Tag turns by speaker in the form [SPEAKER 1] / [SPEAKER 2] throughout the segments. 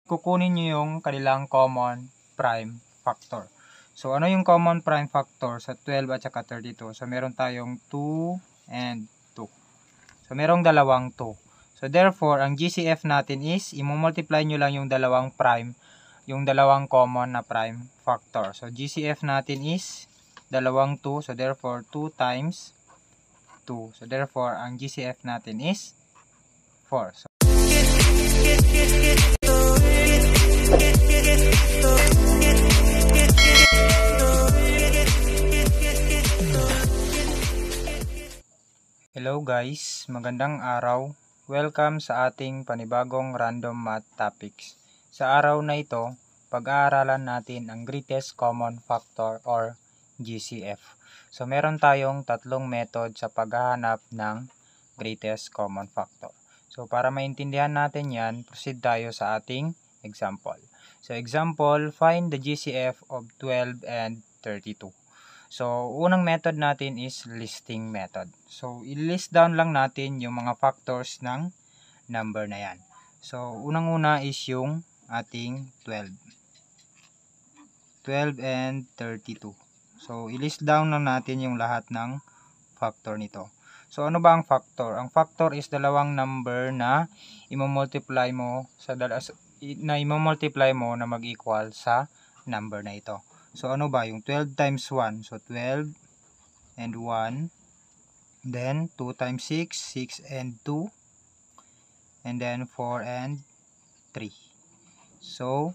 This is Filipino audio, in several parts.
[SPEAKER 1] kukunin nyo yung kanilang common prime factor. So, ano yung common prime factor sa 12 at saka 32? So, meron tayong 2 and 2. So, merong dalawang 2. So, therefore, ang GCF natin is, i-multiply nyo lang yung dalawang prime, yung dalawang common na prime factor. So, GCF natin is, dalawang 2. So, therefore, 2 times 2. So, therefore, ang GCF natin is 4. So, hello guys, magandang araw. Welcome sa ating panibagong random math topics. Sa araw na ito, pag-aaralan natin ang greatest common factor or GCF. So meron tayong tatlong method sa paghahanap ng greatest common factor. So para maintindihan natin yan, proceed tayo sa ating example. So example, find the GCF of 12 and 32. So, unang method natin is listing method. So, i-list down lang natin yung mga factors ng number na yan. So, unang-una is yung ating 12. 12 and 32. So, i-list down lang natin yung lahat ng factor nito. So, ano ba ang factor? Ang factor is dalawang number na i-multiply mo na mag-equal sa number na ito. So, ano ba? Yung 12 times 1. So, 12 and 1. Then, 2 times 6. 6 and 2. And then, 4 and 3. So,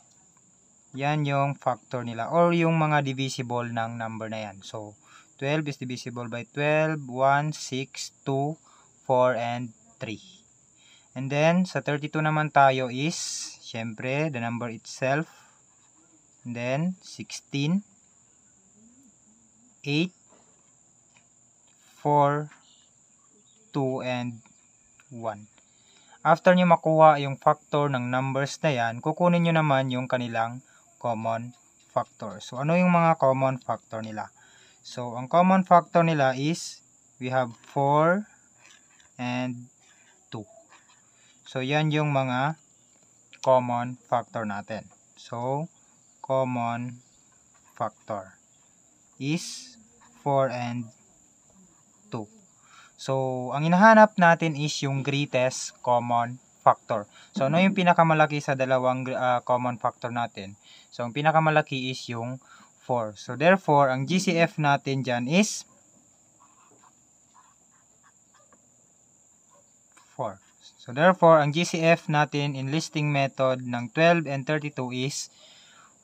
[SPEAKER 1] yan yung factor nila. Or yung mga divisible ng number na yan. So, 12 is divisible by 12, 1, 6, 2, 4, and 3. And then, sa 32 naman tayo is, syempre, the number itself. And then, 16, 8, 4, 2, and 1. After nyo makuha yung factor ng numbers na yan, kukunin nyo naman yung kanilang common factor. So, ano yung mga common factor nila? So, ang common factor nila is, we have 4 and 2. So, yan yung mga common factor natin. So, common factor is 4 and 2. So, ang hinahanap natin is yung greatest common factor. So, ano yung pinakamalaki sa dalawang common factor natin? So, ang pinakamalaki is yung 4. So, therefore, ang GCF natin dyan is 4. So, therefore, ang GCF natin in listing method ng 12 and 32 is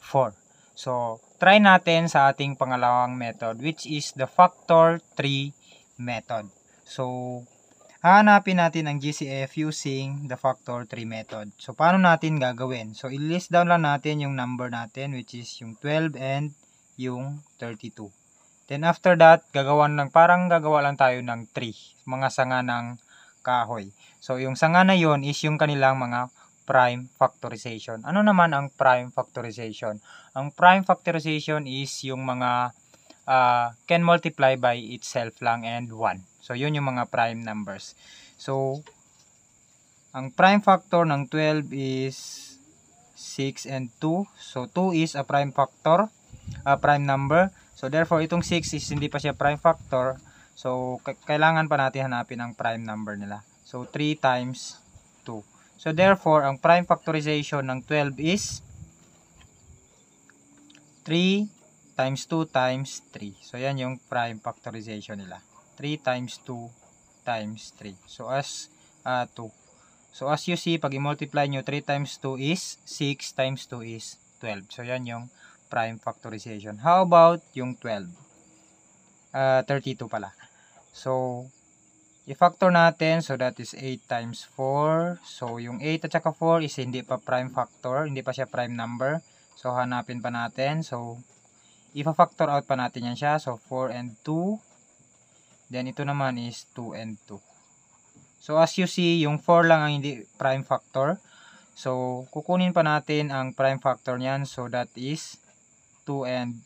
[SPEAKER 1] 4. So, try natin sa ating pangalawang method, which is the factor 3 method. So, hahanapin natin ang GCF using the factor 3 method. So, paano natin gagawin? So, i-list down lang natin yung number natin, which is yung 12 and yung 32. Then, after that, parang gagawa lang tayo ng 3, mga sanga ng kahoy. So, yung sanga na yon is yung kanilang mga prime factorization. Ano naman ang prime factorization? Ang prime factorization is yung mga can multiply by itself lang and 1. So, yun yung mga prime numbers. So, ang prime factor ng 12 is 6 and 2. So, 2 is a prime factor, prime number. So, therefore, itong 6 is hindi pa siya prime factor. So, kailangan pa natin hanapin ang prime number nila. So, 3 times 2. So, therefore, ang prime factorization ng 12 is 3 times 2 times 3. So, yan yung prime factorization nila. 3 times 2 times 3. So, as 2. So, as you see, pag i-multiply nyo, 3 times 2 is 6 times 2 is 12. So, yan yung prime factorization. How about yung 12? 32 pala. So, i-factor natin, so that is 8 times 4. So, yung 8 at saka 4 is hindi pa prime factor, hindi pa siya prime number. So, hanapin pa natin. So, i-factor out pa natin yan siya. So, 4 and 2. Then, ito naman is 2 and 2. So, as you see, yung 4 lang ang hindi prime factor. So, kukunin pa natin ang prime factor niyan. So, that is 2 and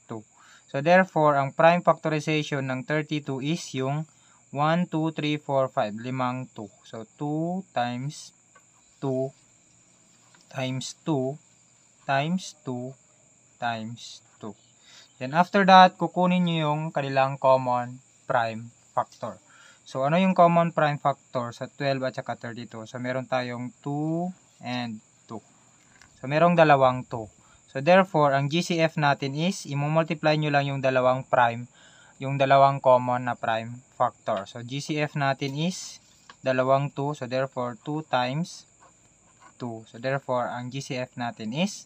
[SPEAKER 1] 2. So, therefore, ang prime factorization ng 32 is yung 1, 2, 3, 4, 5. Limang 2. So, 2 times 2 times 2 times 2 times 2. Then after that, kukunin nyo yung kanilang common prime factor. So ano yung common prime factor sa 12 at saka 32? So meron tayong 2 and 2. So merong dalawang 2. So therefore, ang GCF natin is, i-multiply nyo lang yung dalawang prime, yung dalawang common na prime factor. So GCF natin is dalawang 2. So therefore, 2 times 2. So therefore, ang GCF natin is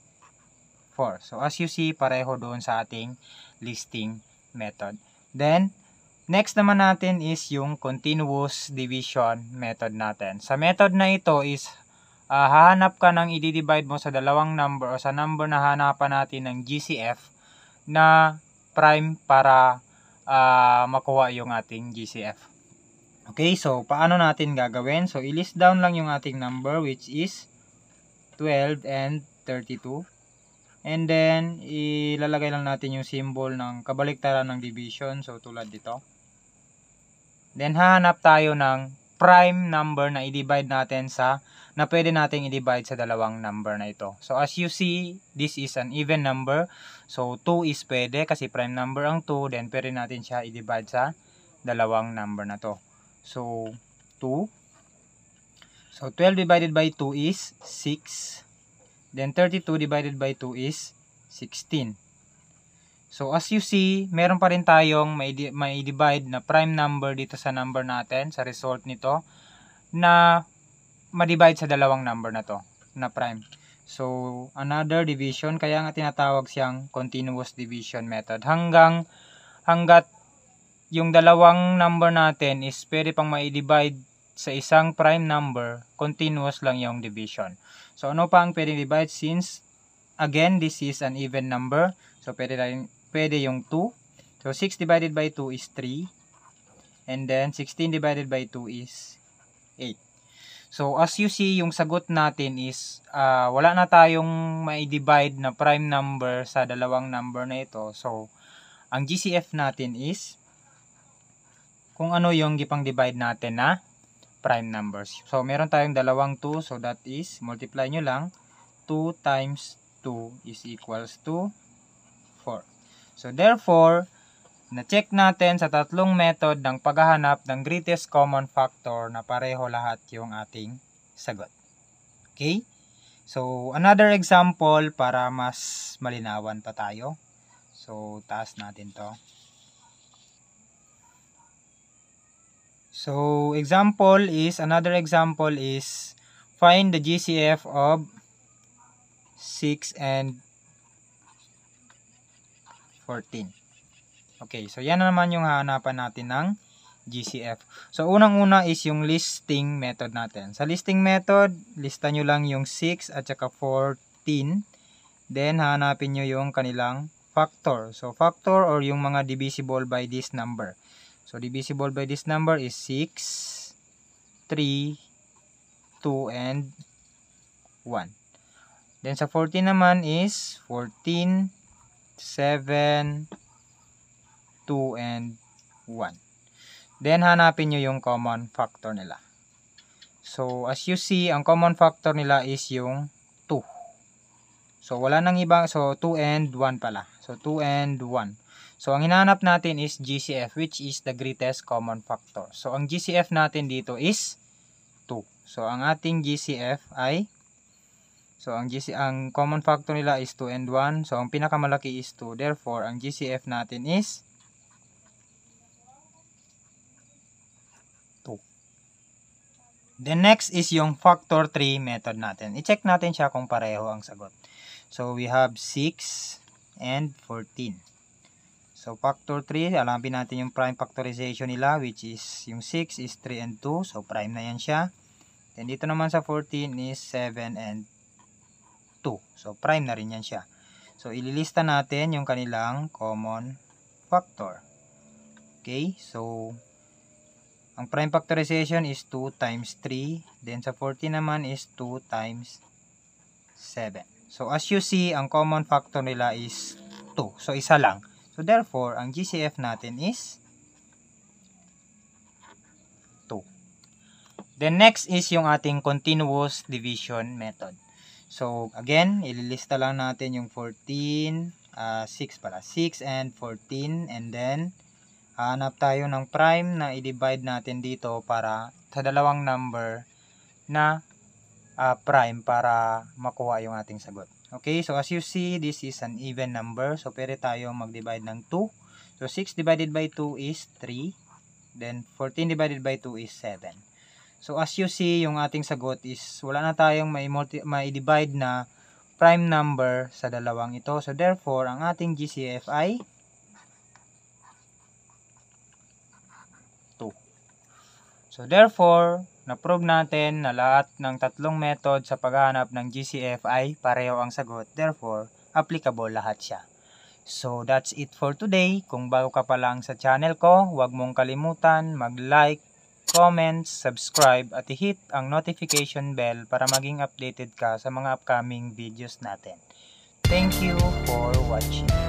[SPEAKER 1] 4. So as you see, pareho doon sa ating listing method. Then, next naman natin is yung continuous division method natin. Sa method na ito is, hahanap ka ng i-divide mo sa dalawang number o sa number na hanapan natin ng GCF na prime para makuha yung ating GCF. Okay, so paano natin gagawin? So i-list down lang yung ating number, which is 12 and 32. And then ilalagay lang natin yung symbol ng kabaliktaran ng division, so tulad dito. Then hahanap tayo ng prime number na i-divide natin na pwede nating i-divide sa dalawang number na ito. So as you see, this is an even number. So 2 is pwede kasi prime number ang 2, then pwede natin siya i-divide sa dalawang number na to. So 2. So 12 divided by 2 is 6. Then 32 divided by 2 is 16. So as you see, meron pa rin tayong may divide na prime number dito sa number natin, sa result nito, na ma-divide sa dalawang number na to, na prime. So another division, kaya nga tinatawag siyang continuous division method. Hanggat yung dalawang number natin is pwede pang ma-divide sa isang prime number, continuous lang yung division. So ano pa ang pwede divide, since again this is an even number, so pwede yung 2. So 6 divided by 2 is 3, and then 16 divided by 2 is 8. So as you see, yung sagot natin is wala na tayong mai-divide na prime number sa dalawang number na ito. So ang GCF natin is kung ano yung gipang divide natin na prime numbers. So meron tayong dalawang 2, so that is, multiply nyo lang, 2 times 2 is equals to 4. So therefore, na-check natin sa tatlong method ng paghahanap ng greatest common factor na pareho lahat yung ating sagot. Okay? So another example para mas malinawan pa tayo. So taas natin to. So another example is find the GCF of 6 and 14. Okay, so yan na naman yung hahanapan natin ng GCF. So unang-una is yung listing method natin. Sa listing method, lista nyo lang yung 6 at saka 14. Then hahanapin nyo yung kanilang factor. So factor or yung mga divisible by this number. So divisible by this number is 6, 3, 2, and 1. Then sa 14 naman is 14, 7, 2, and 1. Then hanapin nyo yung common factor nila. So as you see, ang common factor nila is yung 2. So wala nang iba, so 2 and 1 pala. So 2 and 1. So ang hinahanap natin is GCF, which is the greatest common factor. So ang GCF natin dito is 2. So ang ating GCF ay, so ang common factor nila is 2 and 1. So ang pinakamalaki is 2. Therefore, ang GCF natin is 2. The next is yung factor 3 method natin. I-check natin siya kung pareho ang sagot. So we have 6 and 14. So factor 3, alamin natin yung prime factorization nila, which is yung 6 is 3 and 2. So prime na yan siya. Then dito naman sa 14 is 7 and 2. So prime na rin yan siya. So ililista natin yung kanilang common factor. Okay, so ang prime factorization is 2 times 3. Then sa 14 naman is 2 times 7. So as you see, ang common factor nila is 2. So isa lang. So therefore, ang GCF natin is 2. Then next is yung ating continuous division method. So, again, ililista lang natin yung 14, 6 pala, 6 and 14, and then, hanap tayo ng prime na i-divide natin dito para sa dalawang number na prime para makuha yung ating sagot. Okay, so as you see, this is an even number. So, pwede tayo mag-divide ng 2. So, 6 divided by 2 is 3. Then, 14 divided by 2 is 7. So, as you see, yung ating sagot is wala na tayong mai-divide na prime number sa dalawang ito. So, therefore, ang ating GCF ay 2. So, therefore, na-prove natin na lahat ng tatlong method sa paghahanap ng GCF ay pareho ang sagot. Therefore, applicable lahat siya. So, that's it for today. Kung bago ka pa lang sa channel ko, huwag mong kalimutan mag-like, comment, subscribe, at i-hit ang notification bell para maging updated ka sa mga upcoming videos natin. Thank you for watching.